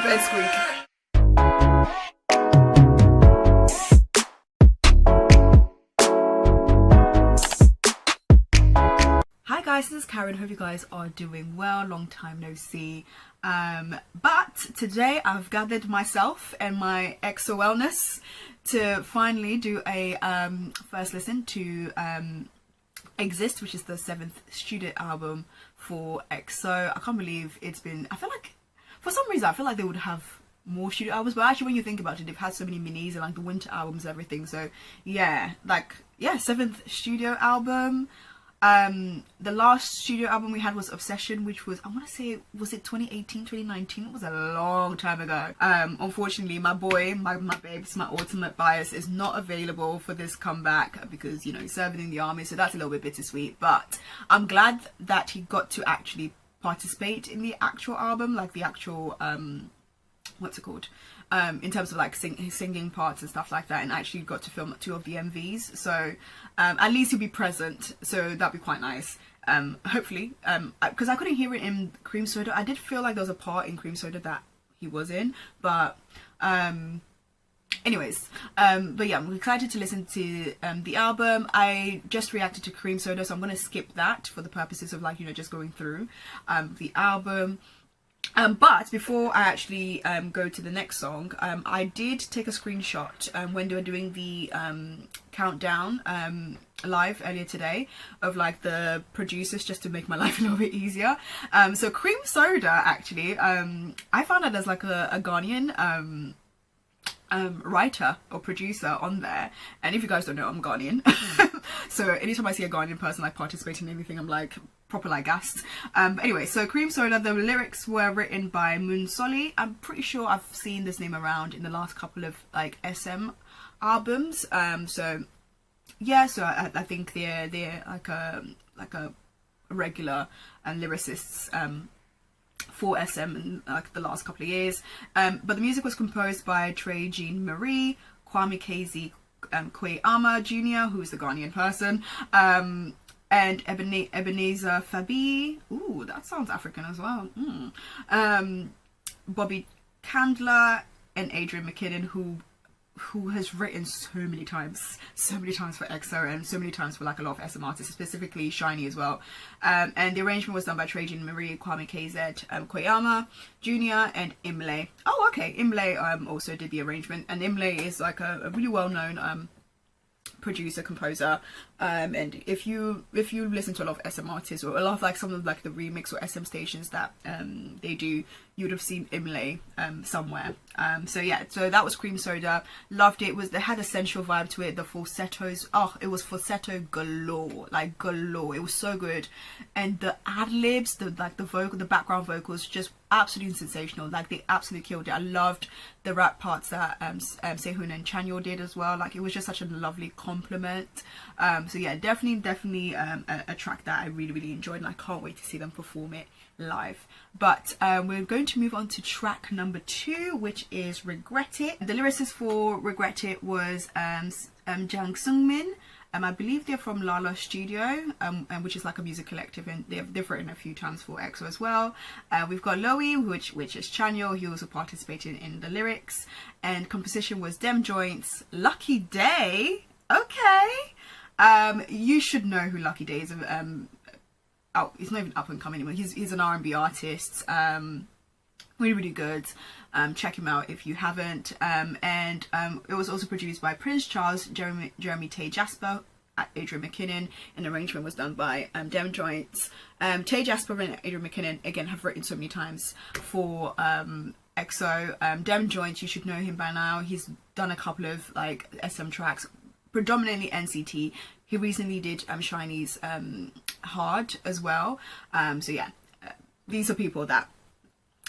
Let's squeak. Hi guys, this is Karen. Hope you guys are doing well. Long time no see. But today I've gathered myself and my EXO wellness to finally do a first listen to Exist, which is the 7th studio album for EXO. I can't believe it's been, I feel like, for some reason, I feel like they would have more studio albums, but actually when you think about it, they've had so many minis and like the winter albums and everything. So yeah, like, yeah, 7th studio album. The last studio album we had was Obsession, which was, I want to say, was it 2018, 2019? It was a long time ago. Unfortunately, my boy, my babes, my ultimate bias is not available for this comeback because, you know, he's serving in the army, so that's a little bit bittersweet. But I'm glad that he got to actually participate in the actual album, like the actual, what's it called? In terms of like singing parts and stuff like that, and actually got to film 2 of the MVs, so at least he'll be present, so that'd be quite nice. Hopefully, because I couldn't hear it in Cream Soda. I did feel like there was a part in Cream Soda that he was in, but anyways, but yeah, I'm excited to listen to the album. I just reacted to Cream Soda, so I'm gonna skip that for the purposes of, like, you know, just going through the album. But before I actually go to the next song, I did take a screenshot when they were doing the countdown live earlier today of like the producers, just to make my life a little bit easier. So Cream Soda, actually, I found out there's like a Ghanaian writer or producer on there, and if you guys don't know, I'm Ghanaian. So anytime I see a Ghanaian person like participate in anything, I'm like proper like gassed. But anyway, so Cream Soda, the lyrics were written by Moon Solly. I'm pretty sure I've seen this name around in the last couple of like SM albums. So yeah, so I think they're like a regular lyricists for SM in like the last couple of years. But the music was composed by Trey Jean Marie, Kwame KZ Kwei-Ama Jr., who is the Ghanaian person, and Ebenezer Fabi. Ooh, that sounds African as well. Bobby Candler and Adrian McKinnon, who has written so many times for EXO and so many times for like a lot of SM artists, specifically Shiny as well. And the arrangement was done by Trajan Marie, Kwame KZ, Kwei-Ama Jr. and Imle. Oh, okay, Imle also did the arrangement, and Imle is like a really well-known producer, composer, and if you listen to a lot of SM artists, or a lot of like some of like the remix or SM stations that they do, you would have seen Imle somewhere. So yeah, so that was Cream Soda. Loved it. They had a sensual vibe to it. The falsettos, oh, it was falsetto galore, like galore. It was so good, and the ad libs, the background vocals, just absolutely sensational. Like they absolutely killed it. I loved the rap parts that Sehun and Chanyeol did as well. Like it was just such a lovely compliment. So yeah, definitely a track that I really enjoyed, and I can't wait to see them perform it live. But we're going to move on to track number 2, which is Regret It. The lyricist for Regret It was Jang Sungmin. I believe they're from Lala Studio, which is like a music collective, and they've written a few times for EXO as well. We've got Loey, which is Chanyeol. He also participated in the lyrics, and composition was Dem Joint's Lucky Day. Okay, you should know who Lucky Day is. Oh, he's not even up and coming anymore. He's an R&B artist. Really good. Check him out if you haven't. And it was also produced by Prince Charles, Jeremy Tay Jasper, Adrian McKinnon, and the arrangement was done by Dem Joints. Tay Jasper and Adrian McKinnon again have written so many times for EXO. Dem Joints, you should know him by now. He's done a couple of like SM tracks, predominantly NCT. He recently did Shiny's Hard as well. So yeah, these are people that,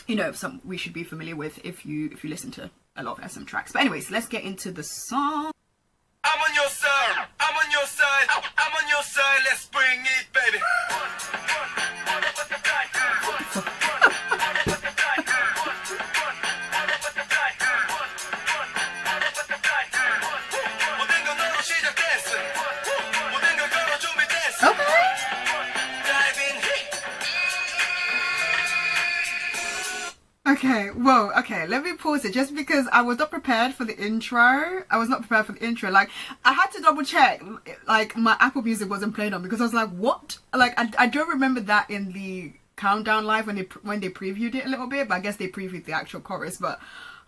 you know, we should be familiar with if you listen to a lot of SM tracks. But anyways, let's get into the song. I'm on your side, I'm on your side, I'm on your side, let's bring it, baby. Okay, well, okay, let me pause it just because I was not prepared for the intro. I was not prepared for the intro. Like, I had to double check, like, my Apple Music wasn't playing on because I was like, what? Like, I don't remember that in the countdown live when they previewed it a little bit, but I guess they previewed the actual chorus, but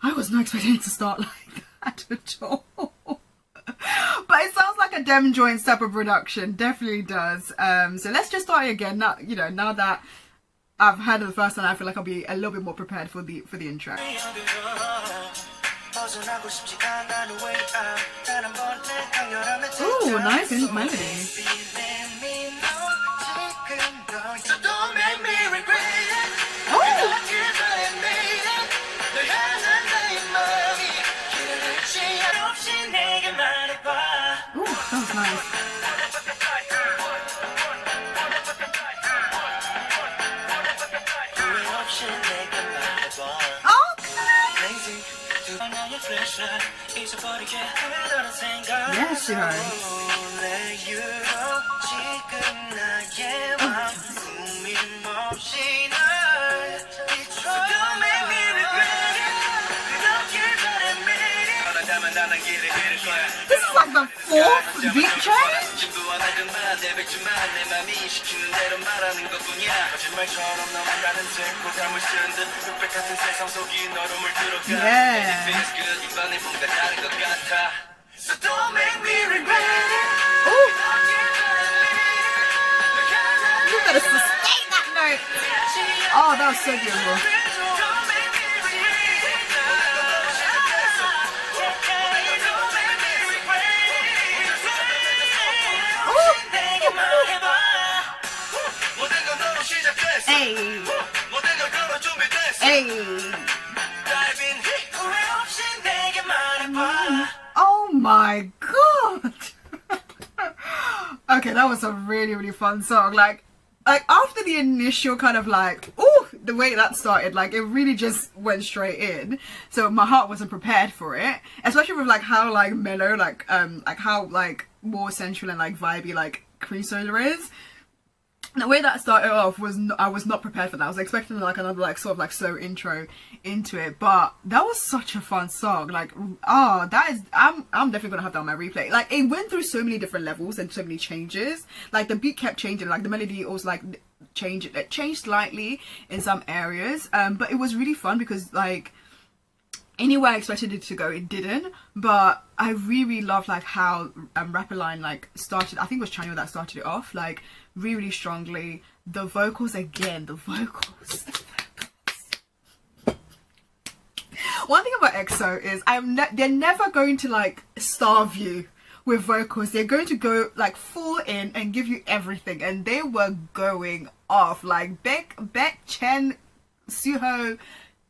I was not expecting it to start like that at all. But it sounds like a Dem Joint type of production, definitely does. So let's just start again. Now, you know, now that I've heard it the first time, I feel like I'll be a little bit more prepared for the intro. Ooh, nice melody. Ooh, that was nice. Yes, you are. This is like the fourth beat change. Yeah. So don't make me regret it. Ooh. You better sustain that note. Oh, that was so beautiful. Hey. Hey. Oh my god. Okay, that was a really, really fun song. Like after the initial kind of like, ooh, the way that started, like it really just went straight in. So my heart wasn't prepared for it, especially with like how like mellow, like how like more sensual and like vibey like Creasola is. The way that started off was I was not prepared for that. I was expecting like another like sort of like slow intro into it, but that was such a fun song. Like, oh, that is I'm definitely gonna have that on my replay. Like, it went through so many different levels and so many changes. Like the beat kept changing, like the melody also like it changed slightly in some areas, but it was really fun because like anywhere I expected it to go, it didn't. But I really loved like how Rapper Line like started. I think it was Chanyeol that started it off, like really, really strongly. The vocals again, the vocals. One thing about EXO is they're never going to like starve you with vocals. They're going to go like full in and give you everything, and they were going off. Like Baek, Chen, Suho,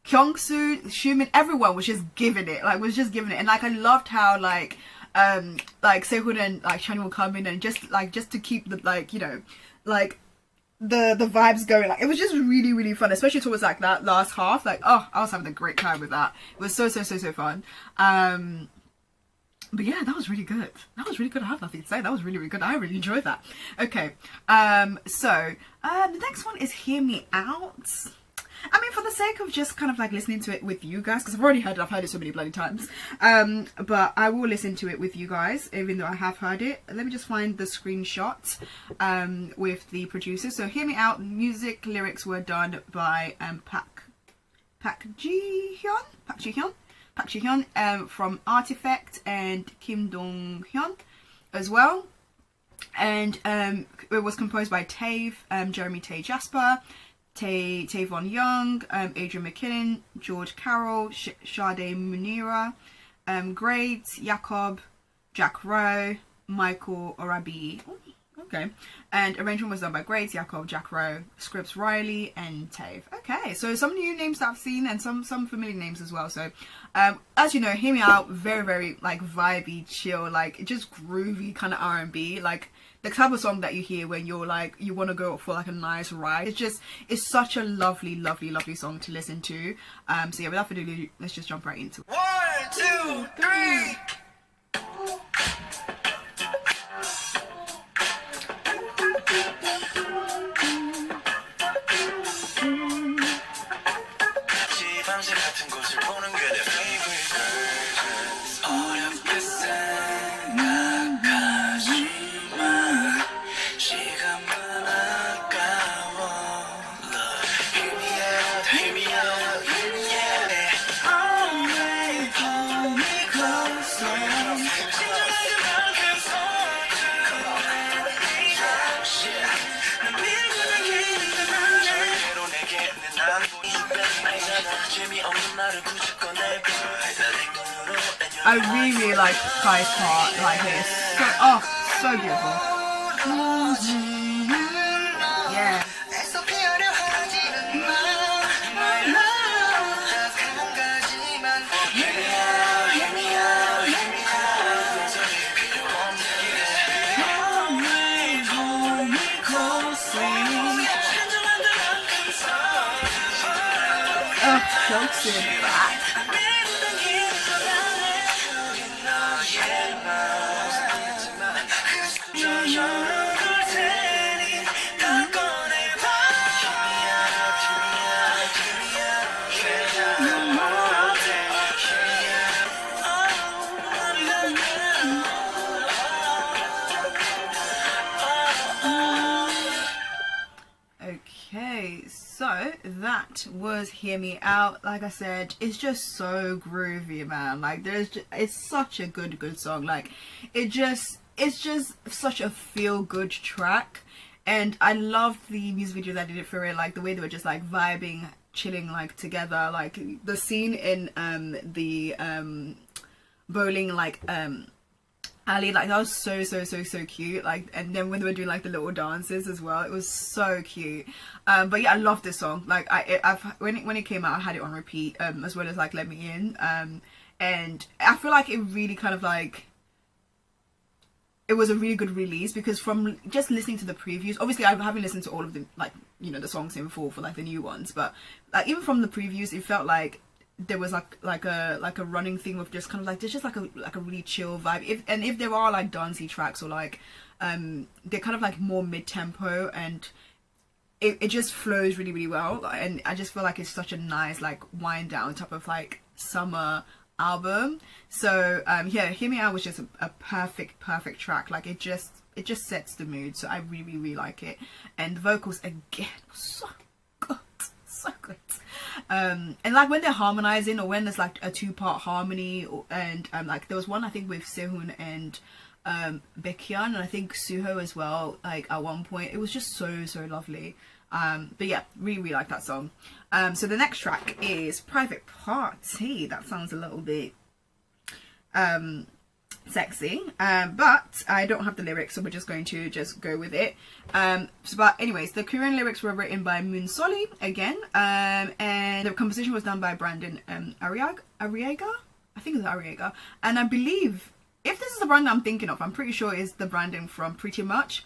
Kyungsu, Xiumin, everyone was just giving it. And like I loved how like Sehun and like Chanyeol will come in and just to keep the like, you know, like the vibes going. Like it was just really, really fun, especially towards like that last half. Like, oh, I was having a great time with that. It was so fun. But yeah, that was really good. I have nothing to say. That was really, really good. I really enjoyed that. Okay, so the next one is Hear Me Out. I mean, for the sake of just kind of like listening to it with you guys, because I've already heard it, I've heard it so many bloody times, but I will listen to it with you guys, even though I have heard it. Let me just find the screenshot with the producers. So Hear Me Out, music, lyrics were done by Park Ji-hyun from Artifact, and Kim Dong-hyun as well. And it was composed by Tave, Jeremy Tay Jasper, Tavon Young, Adrian McKinnon, George Carroll, Sade Munira, Grades, Jacob, Jack Rowe, Michael Orabi. Okay. And arrangement was done by Grades, Jacob, Jack Rowe, Scripps Riley, and Tave. Okay, so some new names that I've seen and some familiar names as well. So as you know, Hear Me Out, very, very like vibey, chill, like just groovy kind of R&B, like the type of song that you hear when you're like, you want to go for like a nice ride. It's such a lovely, lovely, lovely song to listen to. So yeah, without further ado, let's just jump right into it. 1, 2, 3. I really like Kai's part, like it's so, oh, so beautiful. Yeah. Oh, jokes in back. Okay, so that was Hear Me Out. Like I said, it's just so groovy, man. Like it's such a good song. Like it's just such a feel good track, and I loved the music video that did it for it. Like the way they were just like vibing, chilling like together. Like the scene in the bowling like alley, like that was so cute. Like, and then when they were doing like the little dances as well, it was so cute. But yeah, I love this song. Like when it came out, I had it on repeat, as well as like Let Me In, and I feel like it really kind of like, it was a really good release, because from just listening to the previews, obviously I haven't listened to all of the, like, you know, the songs in full for like the new ones, but like even from the previews, it felt like there was like a running theme of just kind of like, there's just like a really chill vibe. If there are like dancey tracks, or like they're kind of like more mid-tempo, and it just flows really well, and I just feel like it's such a nice like wind down type of like summer album. So yeah, Hear Me Out was just a perfect track. Like it just sets the mood, so I really like it. And the vocals again, so good. And like when they're harmonizing, or when there's like a two-part harmony, and like there was one I think with Sehun and Baekhyun, and I think Suho as well, like at one point. It was just so lovely. But yeah, really like that song. So the next track is Private Party. That sounds a little bit sexy, but I don't have the lyrics, so we're just going to go with it. But anyways, the Korean lyrics were written by Moon Soli again, and the composition was done by Brandon Arriaga. I think it's Arriaga, and I believe, if this is the Brandon I'm thinking of, I'm pretty sure it's the Brandon from Pretty Much.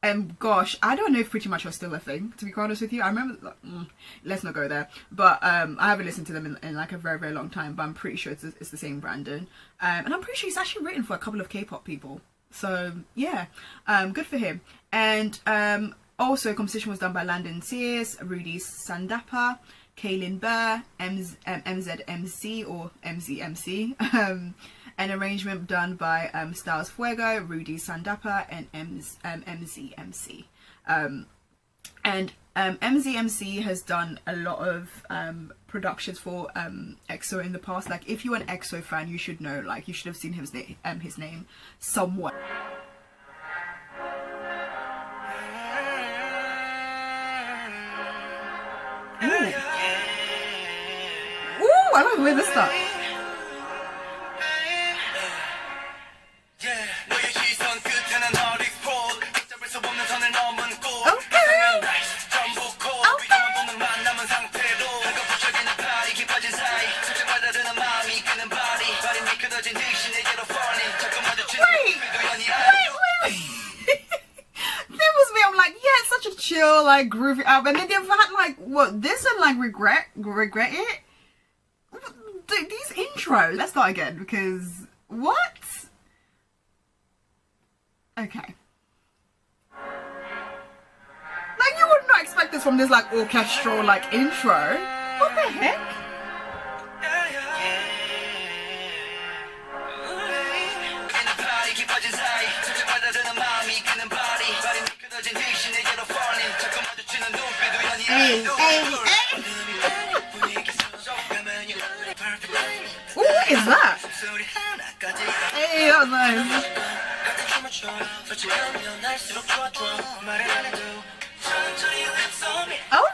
And gosh, I don't know if Pretty Much was still a thing, to be quite honest with you. I remember, let's not go there. But I haven't listened to them in like a very long time, but I'm pretty sure it's the same Brandon. And I'm pretty sure he's actually written for a couple of K-pop people. So yeah, good for him. And also composition was done by Landon Sears, Rudy Sandapa, Kaylin Burr, MZMC or MZMC, an arrangement done by Styles Fuego, Rudy Sandapa, and MZMC. And MZMC has done a lot of productions for EXO in the past. Like if you're an EXO fan, you should know, like you should have seen his name somewhere. Ooh, I love where this starts. Chill, like groovy album, and then they've had like what this and like regret it. These intros. Let's start again, because what? Okay. Like you would not expect this from this like orchestral like intro. What the heck? Hey. Ooh, what is that? Hey, that was nice. Okay.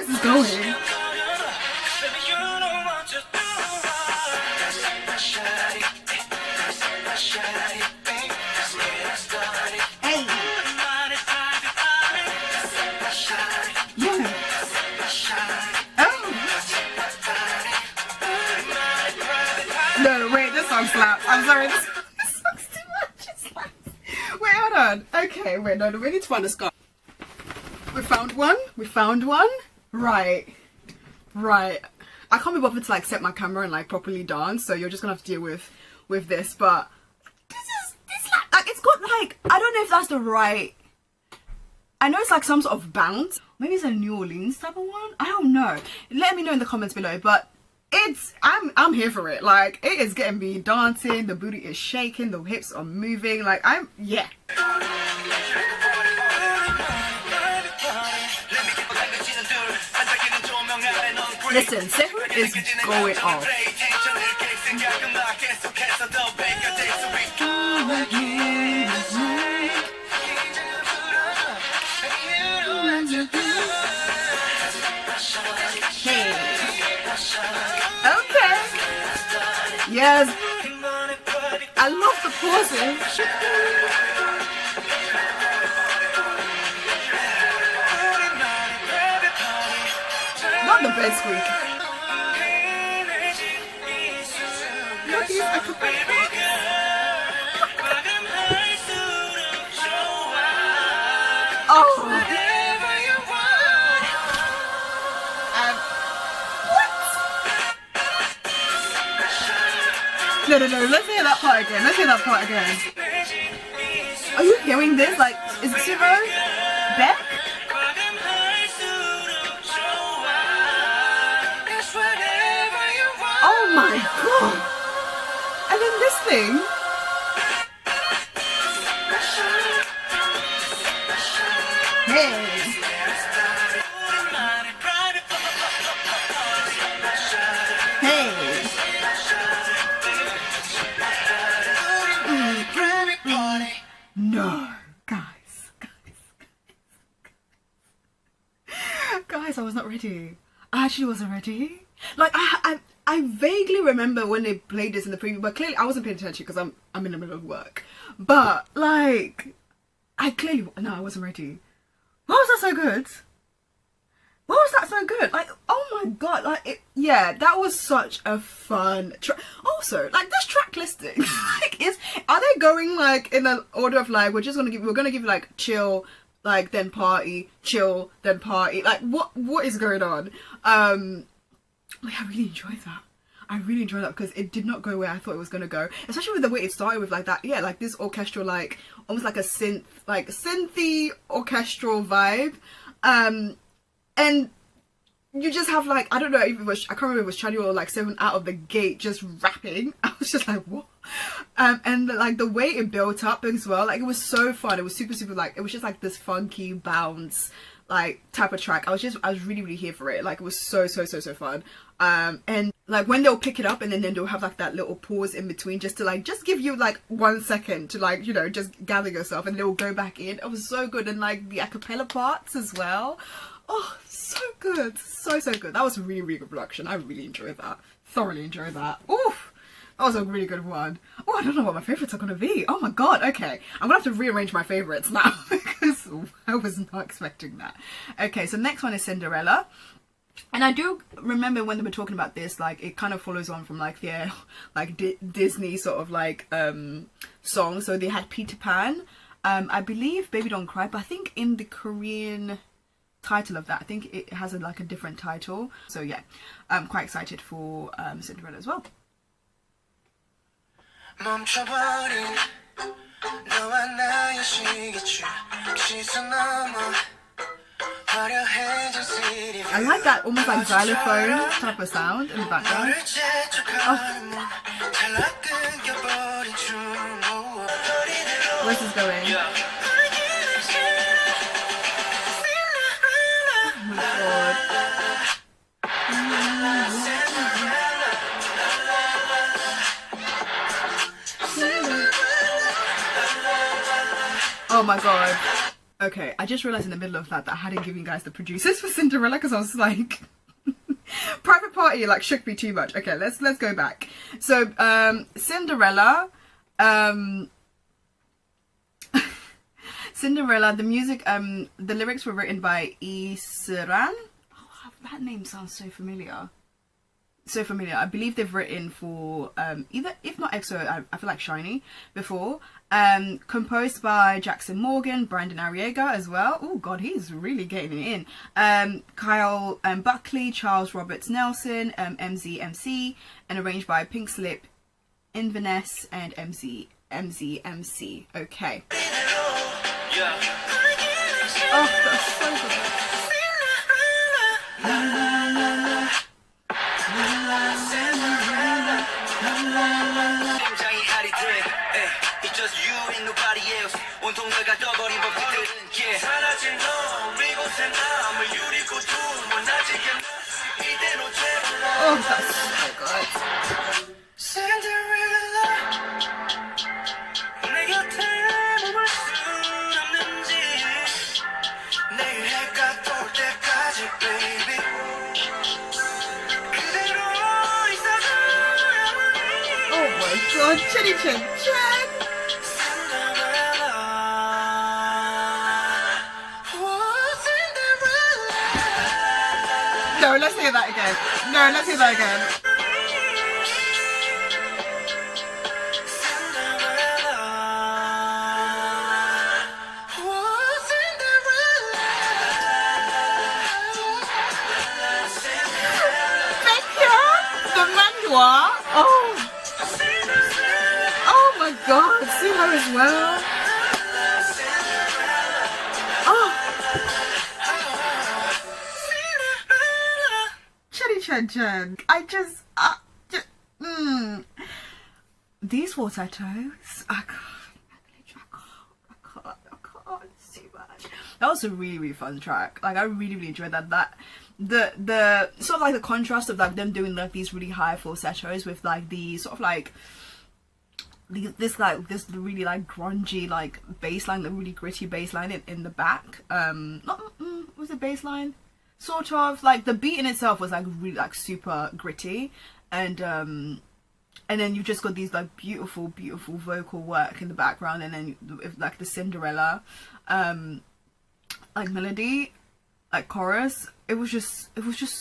this is going. Hey. Yeah. Oh. No, wait, this song slaps. I'm sorry, this song's too much. It slaps. Wait, hold on. Okay, wait, no, we need to find a scar. We found one. We found one. Right. Right. I can't be bothered to like set my camera and like properly dance, so you're just gonna have to deal with this. But this like it's got like, I don't know if that's the right. I know it's like some sort of bounce. Maybe it's a New Orleans type of one. I don't know. Let me know in the comments below. But I'm here for it. Like, it is getting me dancing. The booty is shaking. The hips are moving. Like, yeah. Listen, Sehu is going off. Hey. Okay. Yes. I love the pauses. Not the bed squeak. Look, these acapella. Oh. No, let's hear that part again. Let's hear that part again. Are you hearing this? Like, is it Siro? Beck? Oh my god! And then this thing. Hey! Hey! No, guys, I was not ready. I actually wasn't ready. Like, I vaguely remember when they played this in the preview, but clearly I wasn't paying attention because I'm in the middle of work. But like, I wasn't ready. Why was that so good? Why was that so good? Like, oh my god, like, yeah, that was such a fun track. Also, like, this track listing, like, are they going, like, in the order of, like, we're gonna give you, like, chill, like, then party, chill, then party, like, what is going on? Like, I really enjoyed that. I really enjoyed that because it did not go where I thought it was gonna go, especially with the way it started with, like, that, yeah, like, this orchestral, like, almost like a synthy orchestral vibe, and you just have, like, I don't know if it was, I can't remember if it was Chani or like Seven out of the gate just rapping. I was just like, what? And like the way it built up as well, like, it was so fun. It was super like, it was just like this funky bounce like type of track. I was really here for it. Like, it was so fun. And like when they'll pick it up and then they'll have like that little pause in between just to like just give you like 1 second to like, you know, just gather yourself, and they'll go back in. It was so good. And like the acapella parts as well. Oh, so good. So good. That was a really good production. I really enjoyed that. Thoroughly enjoyed that. Oof. That was a really good one. Oh, I don't know what my favourites are going to be. Oh my god. Okay. I'm going to have to rearrange my favourites now because I was not expecting that. Okay, so next one is Cinderella. And I do remember when they were talking about this, like, it kind of follows on from like their like Disney sort of like song. So they had Peter Pan. I believe Baby Don't Cry, but I think in the Korean title of that, I think it has like a different title. So yeah, I'm quite excited for Cinderella as well. I like that almost like xylophone type of sound in the background. Oh. Where's this going? Oh my god. Okay, I just realized in the middle of that I hadn't given you guys the producers for Cinderella, because I was like, Private Party like shook me too much. Okay, let's go back. So Cinderella, Cinderella, the music, the lyrics were written by Isran. Oh, that name sounds so familiar. So familiar. I believe they've written for either, if not EXO, I feel like Shiny before. Composed by Jackson Morgan, Brandon Arriaga as well. Oh god, he's really getting it in. Kyle Buckley, Charles Roberts Nelson, MZMC, and arranged by Pink Slip, Inverness, and MZMC. Okay. Yeah. Oh, that's so good. 심장이 아리들해 It's just you and nobody else 온통 내가 떠버린 법들은 yeah 사라진 너 이곳에 남을 유리고 두원하지게 이대로 제발 Oh, that's so good. Cinderella 내 곁에 머물 순 없는지 내일 해가 떠올 때까지 baby 그대로 있어줘야 Oh my god, Chenny Chen Chen. Cinderella oh Cinderella No, let's hear that again. No, let's hear that again. The manual. Oh. Oh my god, see her as well. Oh. Chenny Chen Chen. These water toes. I can't. It's too much. That was a really fun track. Like I really enjoyed that. The sort of like the contrast of like them doing like these really high falsettos with like the sort of like this really like grungy like bass line, the really gritty bass line in the back. Was it bass line? Sort of like the beat in itself was like really like super gritty, and then you've just got these like beautiful vocal work in the background, and then like the Cinderella like melody, like chorus. It was just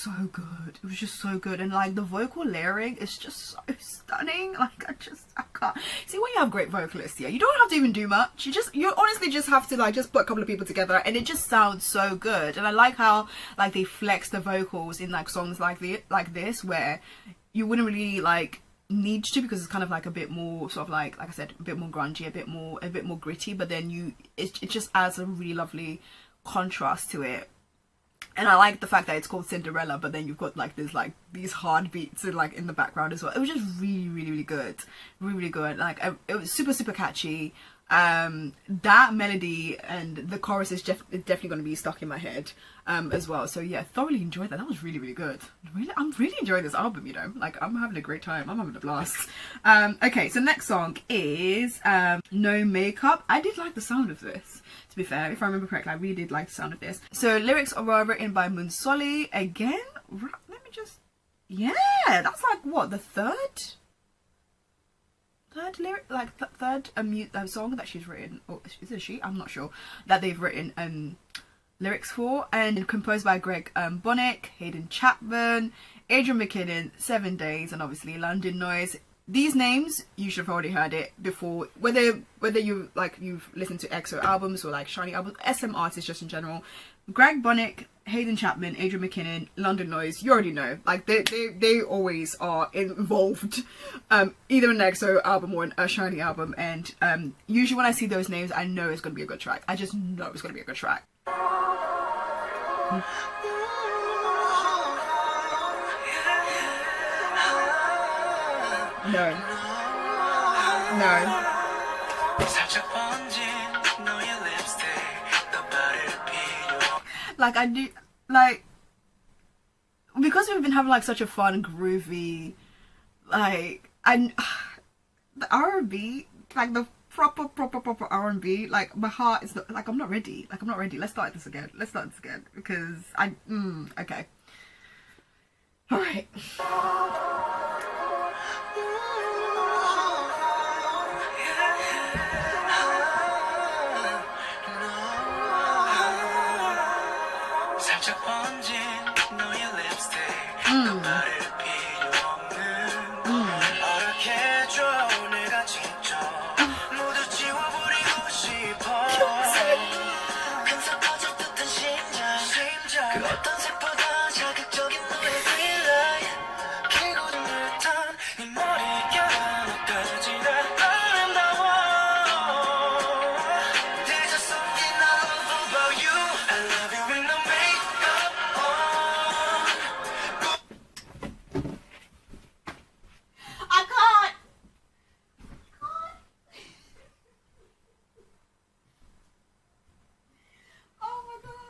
so good. It was just so good, and like the vocal layering is just so stunning. Like I can't see, when you have great vocalists, yeah, you don't have to even do much. You honestly just have to like just put a couple of people together, and it just sounds so good. And I like how like they flex the vocals in like songs like this, where you wouldn't really like need to, because it's kind of like a bit more sort of like I said, a bit more grungy, a bit more gritty, but then it just adds a really lovely contrast to it. And I like the fact that it's called Cinderella, but then you've got like this like these hard beats in the background as well. It was just really good, really good. Like it was super catchy. That melody and the chorus is definitely going to be stuck in my head as well. So yeah, thoroughly enjoyed that. That was really good. I'm really enjoying this album, you know, like I'm having a great time. I'm having a blast. Okay, so next song is No Makeup. I did like the sound of this, to be fair. If I remember correctly, I really did like the sound of this. So lyrics are written by Munsoli again. Let me just, yeah, that's like what, the third lyric, like third song that she's written, or is it she? I'm not sure, that they've written lyrics for, and composed by Greg Bonnick, Hayden Chapman, Adrian McKinnon, 7 Days, and obviously London Noise. These names you should have already heard it before, whether you like you've listened to EXO albums or like Shiny albums, SM artists just in general. Greg Bonnick, Hayden Chapman, Adrian McKinnon, London Noise, you already know. Like they always are involved, either in an EXO album or a Shiny album, and usually when I see those names, I know it's gonna be a good track. I just know it's gonna be a good track. No. Like I do, like, because we've been having like such a fun, groovy, like, the R&B, like the proper R&B. Like my heart is not, like I'm not ready. Like I'm not ready. Let's start this again. Because okay. All right. 살짝 번진 너의 립스틱 너 말을 필요 없는 허락해줘 내가 직접 모두 지워버리고 싶어 금세 퍼질 듯한 심장 그 어떤 색보다 자극적인 너의 릴라이트 길고 든 듯한 네 머릿결 너까지 다 아름다워 There's just something I love about you I love you when no makeup I can't. Oh my god.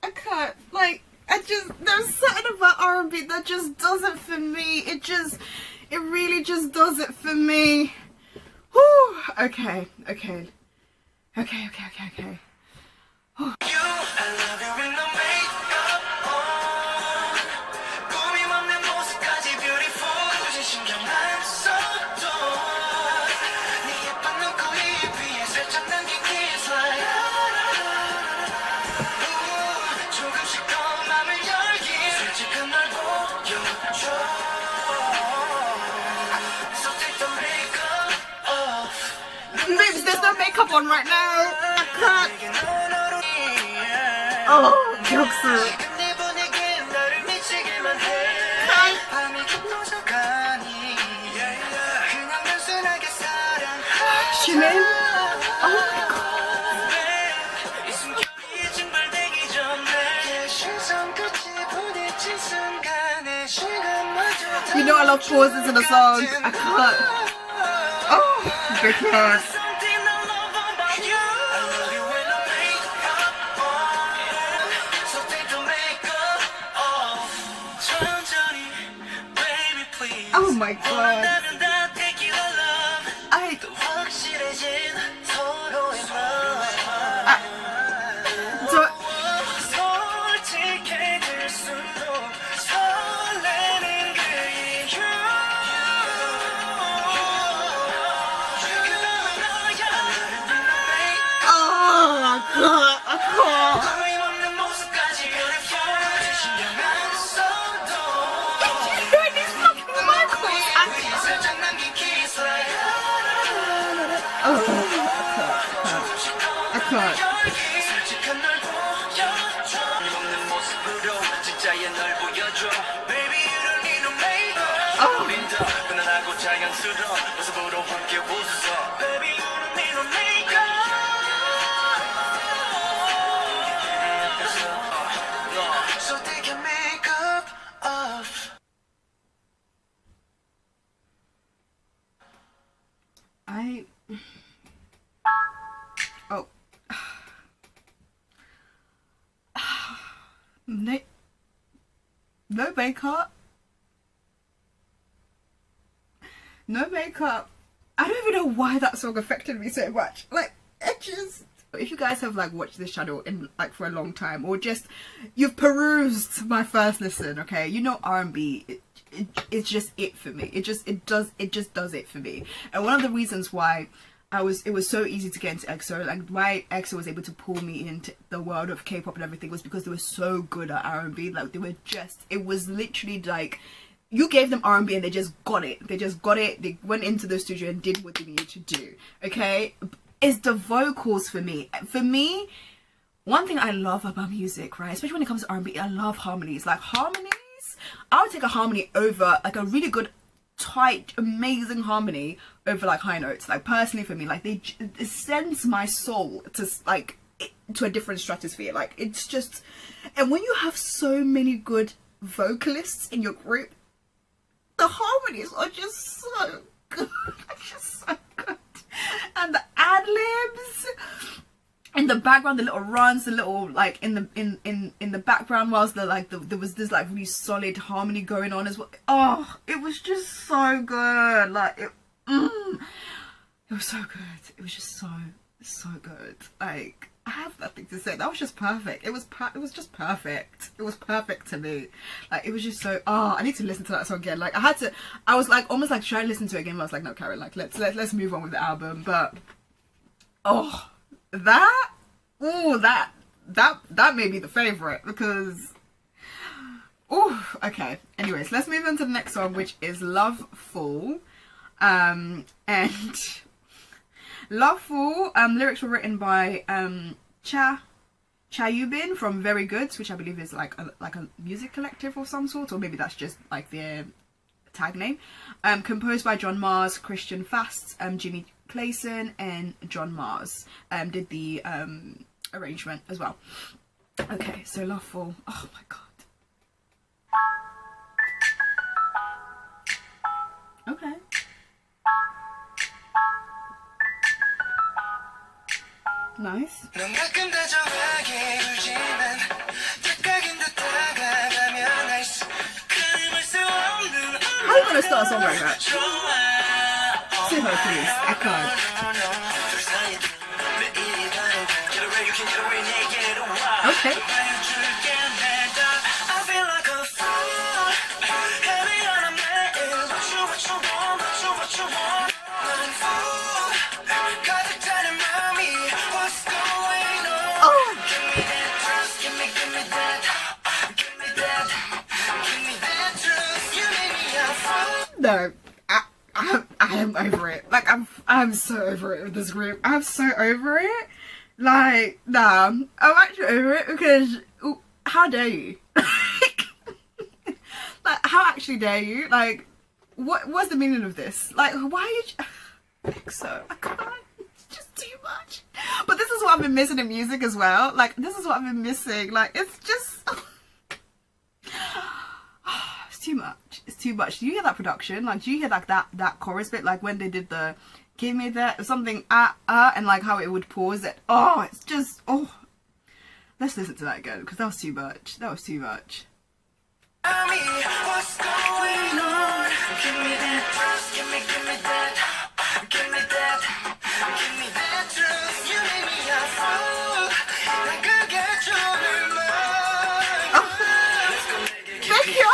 I can't. Like, there's something about R&B that just does it for me. It really just does it for me. Whew. Okay. You, I love you when no makeup on 꿈이 없는 모습까지 beautiful 굳이 신경 안 써도 네 예쁜 눈코입 위에 살짝 남긴 kiss like 조금씩 더 맘을 열기 솔직한 널 보여줘 So take the makeup off Babes, there's no makeup on right now. I can't. 내게 넌 어른이 Oh, 기억수. 지금 네 분위기는 나를 미치게만 해 밤이 깊어져가니 그냥 단순하게 사랑하자 Shimon. Oh my god. 이 숨결이 증발되기 전에 시선 끝이 부딪힌 순간에 시간마저 You know I love pauses in a song. I can't. Oh, because. Something I love about you I love you when I make up on So take the makeup off 천천히 baby please Oh my god. 원한다면 다 take it all love I. 더 확실해진 서로의 맘 So, 솔직해질수록 설레는 그 이유 그다음은 너야 oh god. I can't. 꿈이 없는 모습까지 beautiful 신경 안 써도 These fucking vocals. 위에 살짝 남긴 kiss like 조금씩 더 I can't. 열기 솔직한 널 보여줘 없는 모습으로 진짜의 널 보여줘 Baby you don't need no makeup 우린 더 편안하고 자연스러운 모습으로 함께 웃어 Baby you don't need no makeup So take your makeup off I. Oh. No makeup. No makeup. I don't even know why that song affected me so much. Like, it just. If you guys have like watched this channel in like for a long time, or just you've perused my first listen, okay, you know R&B. It's just it for me. It just does it for me. And one of the reasons why it was so easy to get into EXO, like why EXO was able to pull me into the world of K-pop and everything, was because they were so good at R&B. Like they were just, it was literally like you gave them R&B and they just got it. They went into the studio and did what they needed to do. Okay, it's the vocals for me. One thing I love about music, right, especially when it comes to R&B, I love harmonies. Like harmonies, I would take a harmony over like a really good, tight, amazing harmony over like high notes. Like personally for me, like it sends my soul to like to a different stratosphere. Like it's just, and when you have so many good vocalists in your group, the harmonies are just so good. Just so good. And the ad-libs in the background, the little runs, the little like in the background, whilst there was this like really solid harmony going on as well. Oh, it was just so good. Like It was so good. It was just so good. Like, I have nothing to say. That was just perfect. It was just perfect. It was perfect to me. Like, it was just so. Oh, I need to listen to that song again. Like, I was like almost like, should I listen to it again? But I was like, no, Karen. Like, let's move on with the album. But that may be the favorite because. Oh, okay. Anyways, let's move on to the next song, which is Love Fool. And Love Fool, lyrics were written by Cha Yubin from Very Goods, which I believe is like a music collective of some sort, or maybe that's just like their tag name. Composed by John Mars, Christian Fast, Jimmy Clayson, and John Mars did the arrangement as well. Okay, so Love Fool. Oh my god. Okay. Nice. How are you gonna start a song like that? Sing her, please. I can't. Okay. No, I am over it. Like, I'm so over it with this group. I'm so over it. Like, nah, I'm actually over it because how dare you? Like, how actually dare you? Like, what's the meaning of this? Like, why are you? EXO, I can't. It's just too much. But this is what I've been missing in music as well. Like, this is what I've been missing. Like, it's just. Too much. It's too much. Do you hear that production? Like, do you hear like that chorus bit? Like when they did the "give me that" or something, and like how it would pause it. Oh, it's just Let's listen to that again because that was too much. That was too much. What's going on? Give me that, give me that, give me that, give me that truth. You make me a fool. I could get your mind. Thank you.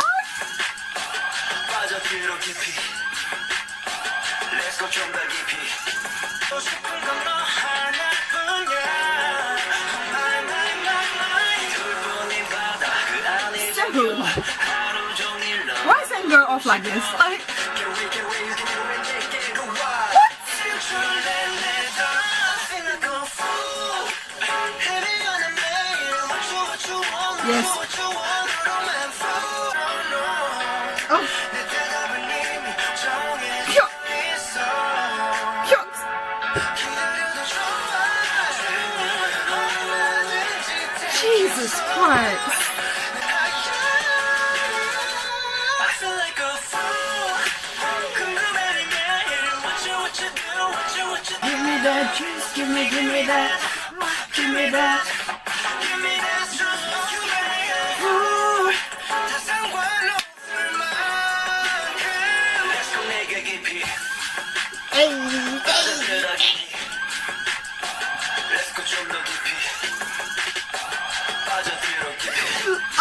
Why is it go off like this? Like, what? Yes. Oh. Jesus Christ. Give me that juice, give me that, give me that.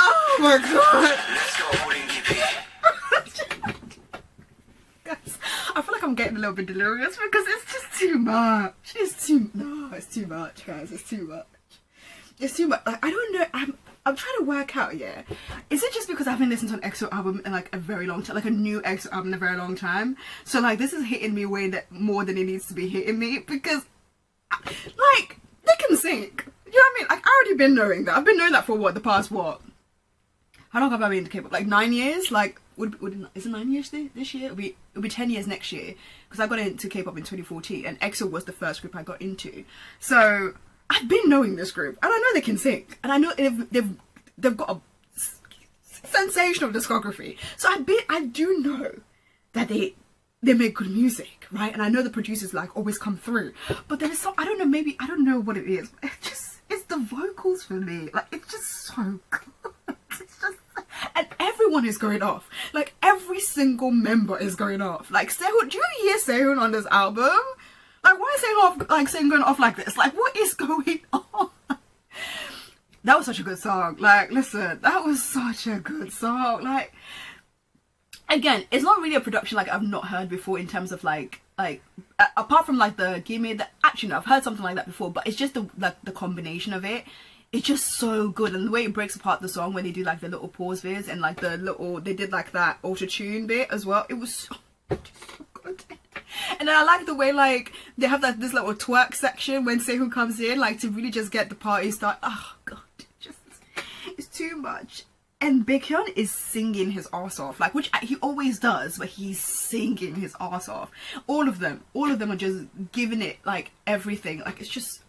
Oh my god. Guys, I feel like I'm getting a little bit delirious because it's just too much. It's too much, guys. It's too much. It's too much. Like, I don't know. I'm trying to work out, yeah. Is it just because I haven't listened to an EXO album in like a very long time, like a new EXO album in a very long time? So like this is hitting me way that more than it needs to be hitting me because, like, they can sing. You know what I mean? Like, I already been knowing that. I've been knowing that for what, the past what? How long have I been into K-pop? Like 9 years? Like, is it 9 years this year? It'll be 10 years next year because I got into K-pop in 2014 and EXO was the first group I got into. So I've been knowing this group and I know they can sing and I know they've got a sensational discography. So I do know that they make good music, right? And I know the producers like always come through. But there is some, I don't know, maybe I don't know what it is. It's the vocals for me. Like, it's just so good. It's just, and everyone is going off. Like, every single member is going off. Like, Sehun, do you hear Sehun on this album? Like, why is Sehun going off like this? Like, what is going on? That was such a good song. Like, listen, that was such a good song. Like, again, it's not really a production like I've not heard before in terms of like apart from like the gimme. Actually, no, I've heard something like that before, but it's just the combination of it. It's just so good, and the way it breaks apart the song when they do like the little pause bits and like they did like that auto tune bit as well. It was so good. And then I like the way like they have this little twerk section when Sehun comes in, like to really just get the party started. Oh god, it's too much. And Baekhyun is singing his ass off, like, which he always does, but he's singing his ass off. All of them are just giving it like everything. Like, it's just,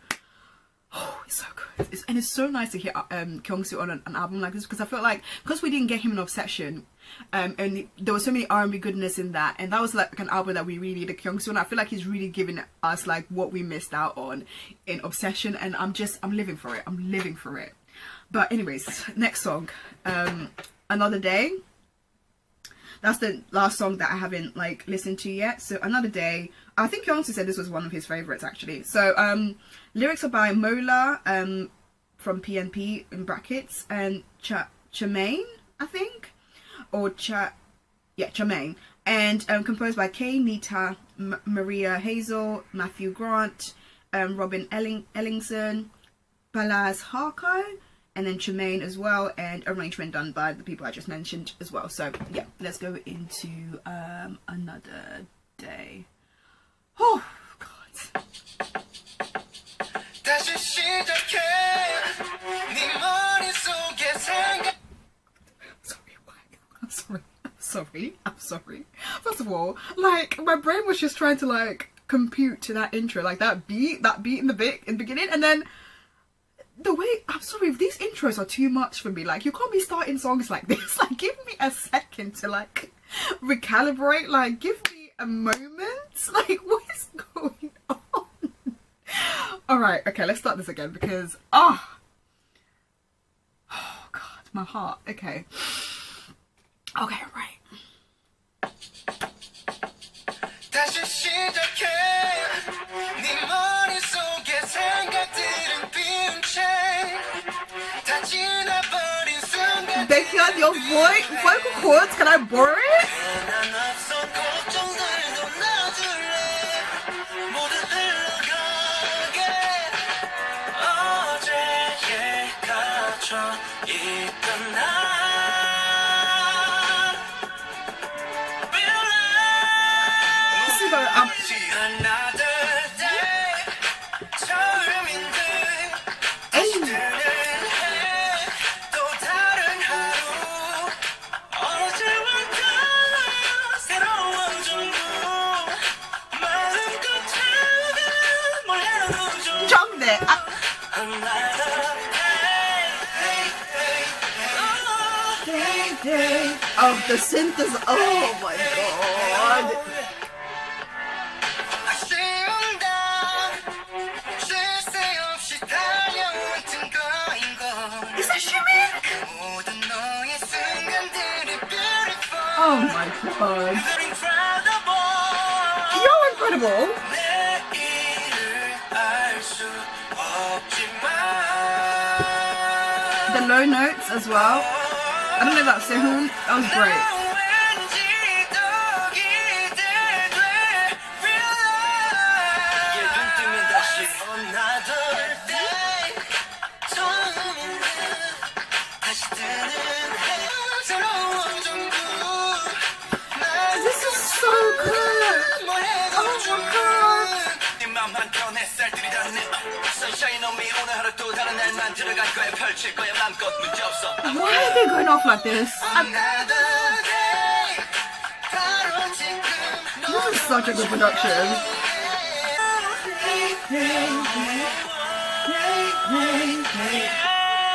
oh, it's so good. And it's so nice to hear Kyungsoo on an album like this, because I felt like, because we didn't get him in Obsession, and there was so many R&B goodness in that, and that was like an album that we really needed Kyungsoo, and I feel like he's really giving us like what we missed out on in Obsession, and I'm living for it. I'm living for it. But anyways, next song, Another Day. That's the last song that I haven't like listened to yet. So Another Day, I think Kyungsoo said this was one of his favorites actually. So lyrics are by Mola from PNP in brackets, and Chamaine, I think, or Chamaine, and composed by Kay, Nita, Maria Hazel, Matthew Grant, Robin Ellingson, Balaz Harko, and then Chamaine as well, and arrangement done by the people I just mentioned as well. So yeah, let's go into Another Day. Oh god. I'm sorry. First of all, like, my brain was just trying to like compute to that intro, like that beat in the beginning, and then the way, I'm sorry, if these intros are too much for me. Like, you can't be starting songs like this. Like, give me a second to like recalibrate. Like, give me a moment. Like, what is going on? All right, okay, let's start this again because oh god, my heart. Okay, right. Baekhyun, your vocal cords, can I borrow it? Oh, the synth is, oh my god. Is that Jimin? Oh my god. You're incredible. The low notes as well. I don't know about Sehun. That was great. This is so good. Oh my god. Why are they going off like this? This is such a good production.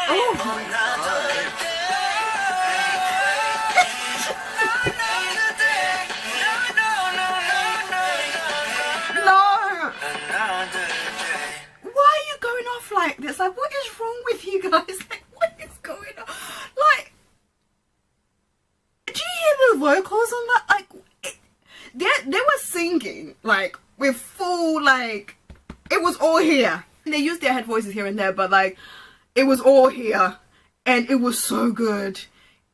Oh my god. Like this, like, what is wrong with you guys? Like, what is going on? Like, vocals on that, like, they were singing, like, with full, like, it was all here. They used their head voices here and there, but, like, it was all here. And it was so good.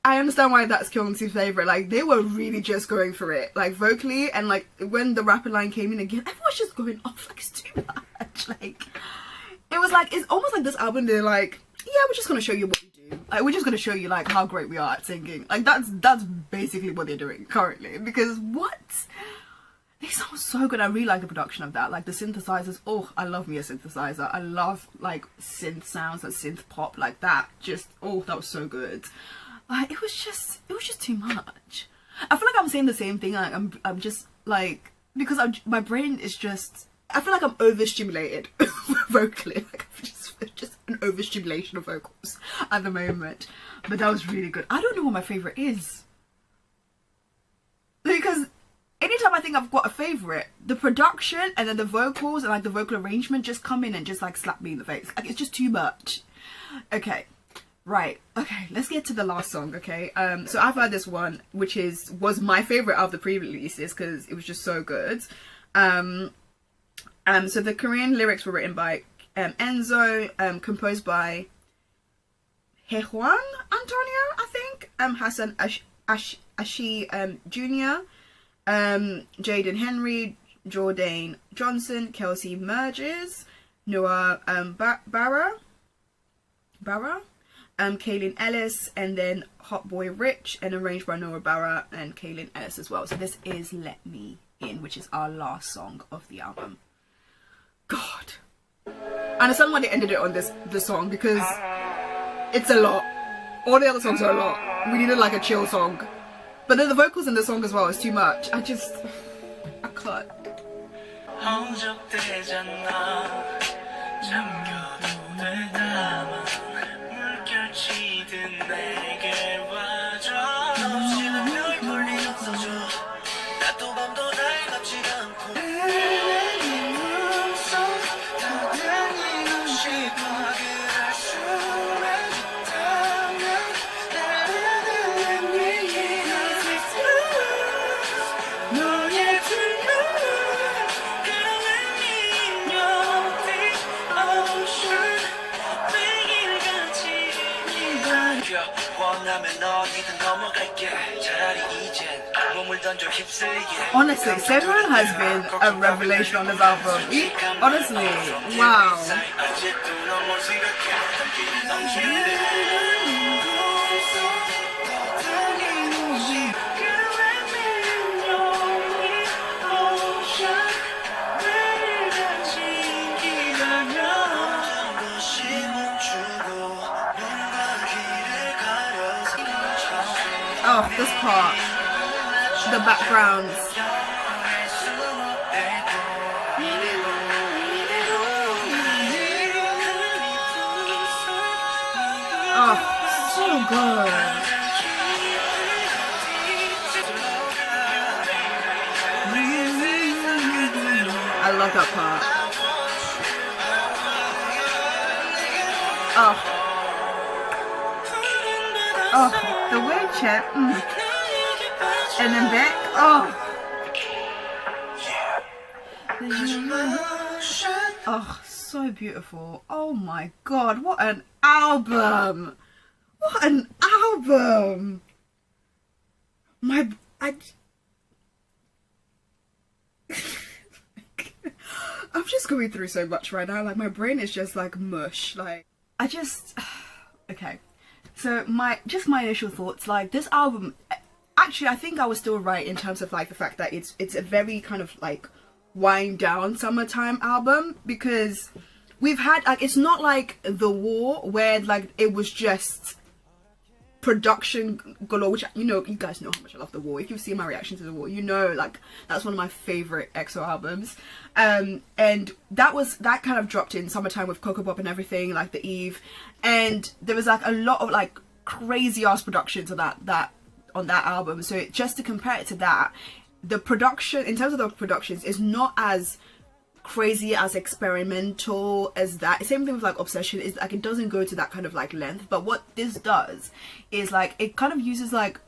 I understand why that's Kyung's favourite. Like, they were really just going for it. Like, vocally, and, like, when the rapper line came in again, everyone was just going off, like, it's too much. Like, it was like, it's almost like this album, they're like, yeah, we're just gonna show you what we do. Like, we're just gonna show you, like, how great we are at singing. Like, that's basically what they're doing currently. Because, what? They sound so good. I really like the production of that. Like, the synthesizers, oh, I love me a synthesizer. I love, like, synth sounds, like, synth pop, like that. Just, oh, that was so good. It was just too much. I feel like I'm saying the same thing. Like, I'm just, like, because my brain is just, I feel like I'm overstimulated vocally. Like, just an overstimulation of vocals at the moment. But that was really good. I don't know what my favourite is. Because anytime I think I've got a favourite, the production and then the vocals and, like, the vocal arrangement just come in and just, like, slap me in the face. Like, it's just too much. Okay. Right, okay, let's get to the last song, okay? So I've heard this one, which was my favourite of the pre-releases because it was just so good. So the Korean lyrics were written by Enzo, composed by Haejuan Antonio, I think, Hassan Ashi Jr., Jaden Henry, Jordan Johnson, Kelsey Merges, Noah Barra, Kaylin Ellis, and then Hot Boy Rich, and arranged by Noah Barra and Kaylin Ellis as well. So this is Let Me In, which is our last song of the album. God. I understand why they ended it on this song, because it's a lot. All the other songs are a lot. We needed, like, a chill song. But then the vocals in the song as well is too much. I can't. Honestly, Severin has been a revelation on this album. Honestly, wow. Oh, this part. The backgrounds. Oh, so good. I love that part. Oh. Oh, the wave check. And then back. Oh. Oh, so beautiful. Oh my god, what an album. What an album. I'm just going through so much right now. Like, my brain is just like mush. Like, okay. So my initial thoughts, like, this album, actually I think I was still right in terms of, like, the fact that it's a very kind of, like, wind down summertime album, because we've had, like, it's not like The War where, like, it was just production galore, which, you know, you guys know how much I love The War. If you've seen my reaction to The War, you know, like, that's one of my favorite EXO albums. And that kind of dropped in summertime with Coco Pop and everything, like The Eve, and there was, like, a lot of, like, crazy ass productions on that album. So just to compare it to that, the production, in terms of the productions, is not as crazy, as experimental as that. Same thing with, like, Obsession, is like, it doesn't go to that kind of, like, length. But what this does is, like, it kind of uses, like,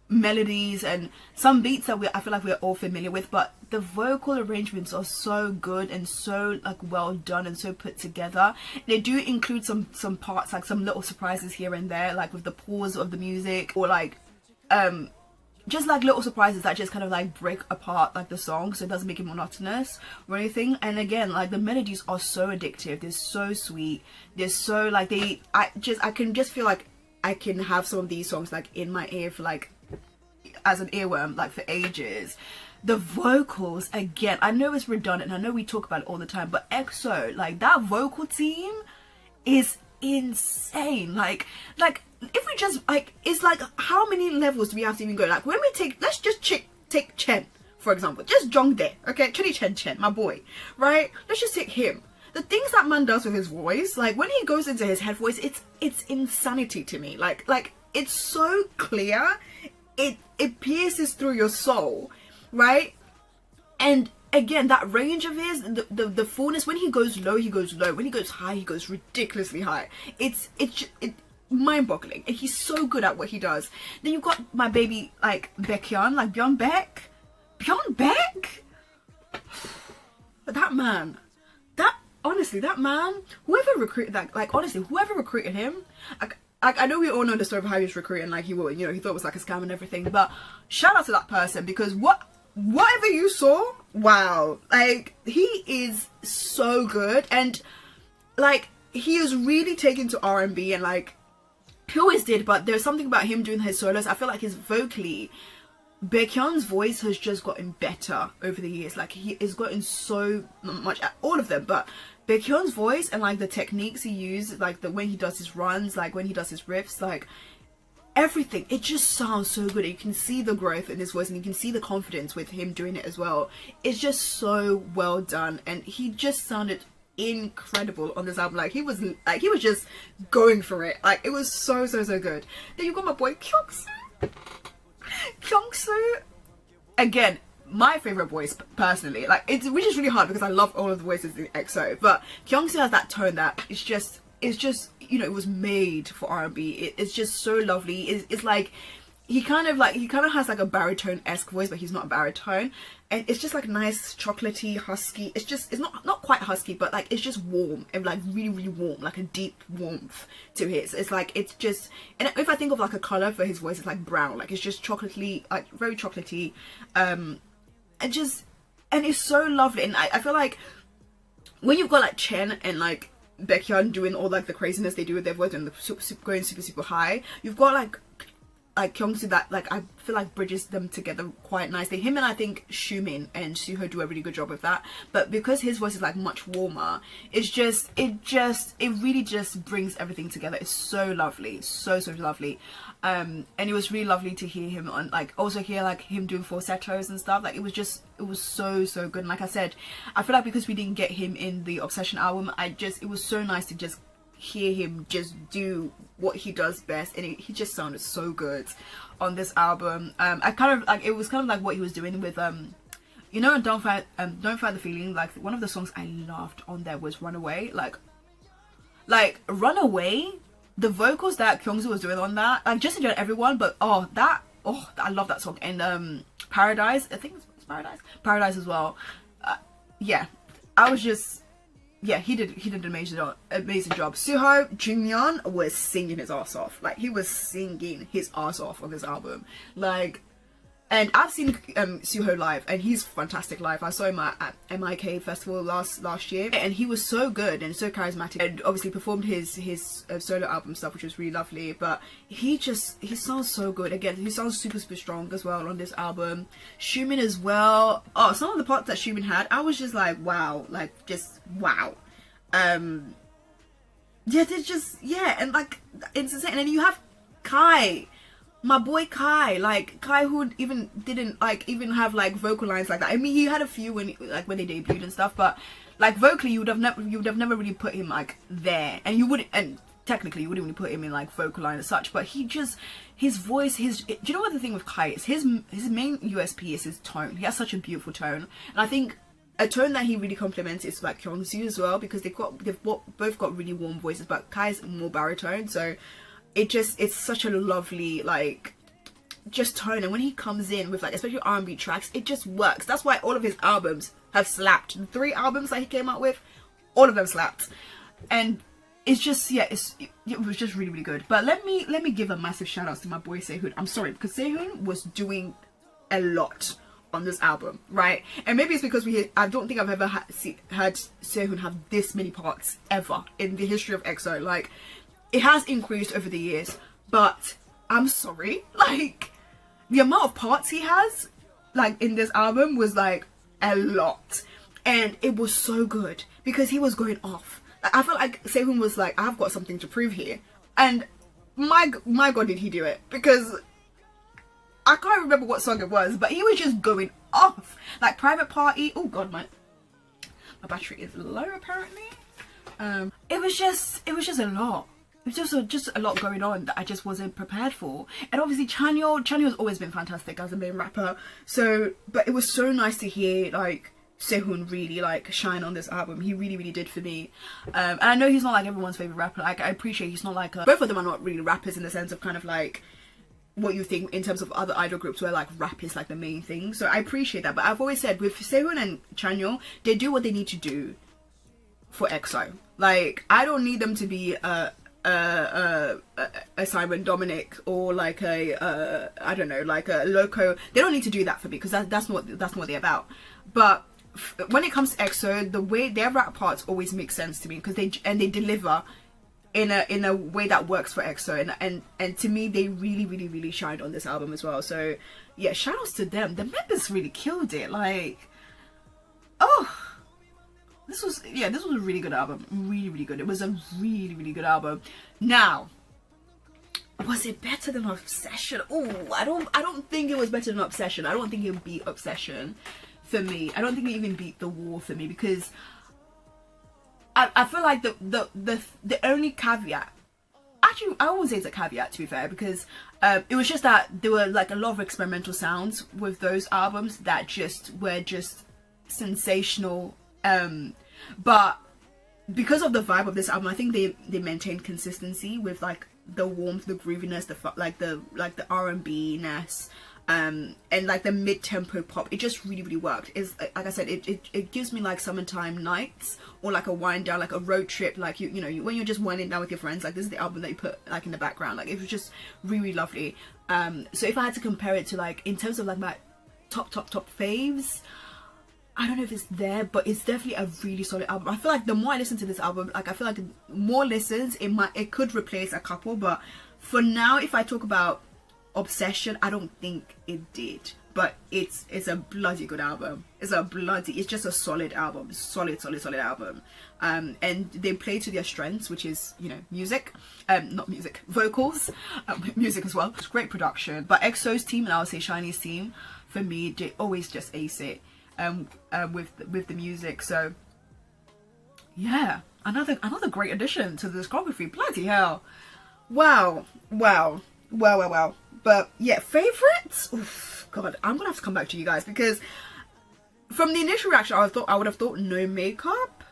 melodies and some beats that I feel like we're all familiar with, but the vocal arrangements are so good and so like well done and so put together. They do include some parts, like some little surprises here and there, like with the pause of the music, or like just like little surprises that just kind of like break apart like the song, so it doesn't make it monotonous or anything. And again, like the melodies are so addictive, they're so sweet, they're so like I can just feel like I can have some of these songs like in my ear for like as an earworm like for ages. The vocals, again, I know it's redundant, I know we talk about it all the time, but EXO, like that vocal team is insane. Like if we just like, it's like how many levels do we have to even go? Like when we let's just take Chen for example, just Jongdae, okay, Chen, my boy, right? Let's just take him. The things that man does with his voice, like when he goes into his head voice, it's insanity to me. Like it's so clear, it pierces through your soul, right? And again, that range of his, the fullness, when he goes low, he goes low. When he goes high, he goes ridiculously high. It's mind-boggling, and he's so good at what he does. Then you've got my baby like Baekhyun, like Byeon Baek. That man, honestly, that man, whoever recruited that, like honestly, whoever recruited him, I know we all know the story of how he was recruiting, like he thought it was like a scam and everything, but shout out to that person, because whatever you saw, wow, like he is so good, and like he is really taken to R&B, and like he always did, but there's something about him doing his solos, I feel like his vocally, Baekhyun's voice has just gotten better over the years. Like he has gotten so much, all of them, but Baekhyun's voice and like the techniques he uses, like the when he does his runs, like when he does his riffs, like everything, it just sounds so good. You can see the growth in his voice, and you can see the confidence with him doing it as well. It's just so well done, and he just sounded incredible on this album. Like he was just going for it. Like it was so good. Then you got my boy Kyungsu, again, my favorite voice personally. Like which is really hard because I love all of the voices in EXO, but Kyungsu has that tone that it's just it was made for R&B. It's just so lovely. It's like he kind of has like a baritone-esque voice, but he's not a baritone, and it's just like nice chocolatey husky. It's not quite husky, but like it's just warm, and like really warm, like a deep warmth to his. It's like it's just, and if I think of like a color for his voice, it's like brown. Like it's just chocolatey, like very chocolatey, and it's so lovely. And I feel like when you've got like Chen and like Baekhyun doing all like the craziness they do with their voice and going super high, you've got like Kyungsu that like I feel like bridges them together quite nicely. Him and I think Xiumin and Suho do a really good job with that, but because his voice is like much warmer, it really just brings everything together. It's so lovely, so lovely. And it was really lovely to hear him on, like also hear like him doing falsettos and stuff. Like it was so good. And like I said, I feel like because we didn't get him in the Obsession album, it was so nice to just hear him just do what he does best, and he just sounded so good on this album. It was kind of like what he was doing with Don't Fight the Feeling. Like one of the songs I loved on there was Runaway. Like Runaway, the vocals that Kyungsu was doing on that, like just in general everyone, but I love that song. And Paradise, I think it's Paradise as well. He did an amazing job. Suho Jungyeon was singing his ass off. Like he was singing his ass off on this album. Like, and I've seen Suho live, and he's fantastic live. I saw him at MIK festival last year, and he was so good and so charismatic, and obviously performed his solo album stuff, which was really lovely. But he sounds so good. Again, he sounds super strong as well on this album. Xiumin as well. Oh, some of the parts that Xiumin had, I was just like wow, like just wow. And like it's insane. And then you have Kai, my boy Kai, like Kai, who even didn't like even have like vocal lines like that. I mean, he had a few when they debuted and stuff, but like vocally you would have never really put him like there, and technically you wouldn't really put him in like vocal line as such. But his voice, do you know what the thing with Kai is? His main USP is his tone. He has such a beautiful tone, and I think a tone that he really complements is like Kyungsu as well, because they've both got really warm voices, but Kai's more baritone, so it's such a lovely like just tone, and when he comes in with like especially R&B tracks, it just works. That's why all of his albums have slapped. The 3 albums that he came out with, all of them slapped. And it's just, yeah, it was just really, really good. But let me give a massive shout out to my boy Sehun. I'm sorry, because Sehun was doing a lot on this album, right? And maybe it's because I don't think I've ever heard Sehun have this many parts ever in the history of EXO. Like, it has increased over the years, but I'm sorry, like, the amount of parts he has, like, in this album was like a lot. And it was so good because he was going off. Like, I felt like Sehun was like, I've got something to prove here. And my god, did he do it, because I can't remember what song it was, but he was just going off. Like Private Party. Oh god, my battery is low apparently. It was just a lot. It was just a lot going on that I just wasn't prepared for. And obviously Chanyeol's always been fantastic as a main rapper. So, but it was so nice to hear like Sehun really like shine on this album. He really, really did for me. And I know he's not like everyone's favorite rapper. Like, I appreciate he's not like both of them are not really rappers in the sense of kind of like what you think in terms of other idol groups where like rap is like the main thing. So I appreciate that. But I've always said with Sehun and Chanyeol, they do what they need to do for EXO. Like, I don't need them to be a Simon Dominic or like I don't know, like a Loco. They don't need to do that for me, because that's not what they're about. But when it comes to EXO, the way their rap parts always make sense to me, because they deliver in a way that works for EXO, and to me they really shined on this album as well. So yeah, shout outs to them. The members really killed it. Like, oh, this was a really good album. Really good. It was a really good album. Now, was it better than Obsession? Oh, I don't think it was better than Obsession. I don't think it beat Obsession for me. I don't think it even beat The Wall for me, because I feel like the only caveat, actually I won't say it's a caveat to be fair, because it was just that there were like a lot of experimental sounds with those albums that were just sensational. But because of the vibe of this album, I think they maintained consistency with like the warmth, the grooviness, the R&B-ness, and like the mid-tempo pop. It just really worked. It's like I said, it gives me like summertime nights, or like a wind down, like a road trip, like you know when you're just winding down with your friends. Like, this is the album that you put like in the background. Like, it was just really lovely. So if I had to compare it to like in terms of like my top faves, I don't know if it's there, but it's definitely a really solid album. I feel like the more I listen to this album, like I feel like the more listens it could replace a couple. But for now, if I talk about Obsession, I don't think it did. But it's a bloody good album. It's just a solid album. Solid album. And they play to their strengths, which is, you know, music. Not music, vocals. Music as well. It's great production. But EXO's team, and I would say SHINee's team, for me, they always just ace it. With the music. So yeah, another great addition to the discography. Bloody hell. Wow. But yeah, favorites. Oof, god, I'm gonna have to come back to you guys, because from the initial reaction I would have thought No Makeup,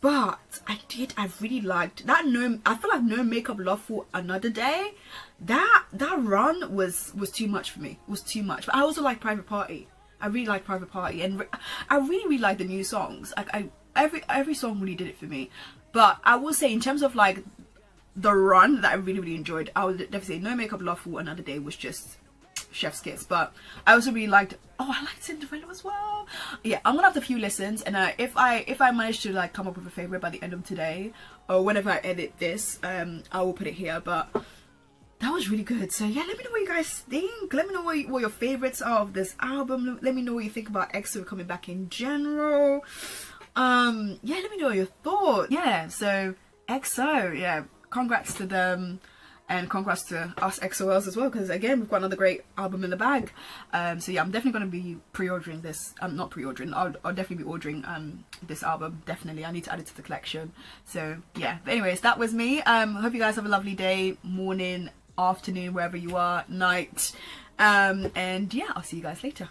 but I really liked that. I feel like No Makeup, Love for Another Day, that run was too much for me. It was too much. But I also like Private Party. I really like Private Party, and I really like the new songs. Like, every song really did it for me. But I will say, in terms of like the run that I really enjoyed, I would definitely say No Makeup, Love for Another Day was just chef's kiss. But I also really liked, I liked Cinderella as well. Yeah, I'm gonna have a few listens, and if I manage to like come up with a favorite by the end of today, or whenever I edit this, I will put it here. But that was really good. So yeah, let me know what you guys think. Let me know what your favorites are of this album. Let me know what you think about EXO coming back in general. Yeah, let me know your thoughts. Yeah, so EXO, yeah, congrats to them, and congrats to us EXO-Ls as well, because again, we've got another great album in the bag. So yeah, I'm definitely going to be pre-ordering this. Not pre-ordering, I'll definitely be ordering this album. Definitely, I need to add it to the collection. So yeah, but anyways, that was me. Hope you guys have a lovely day, morning, afternoon, wherever you are, night. And yeah, I'll see you guys later.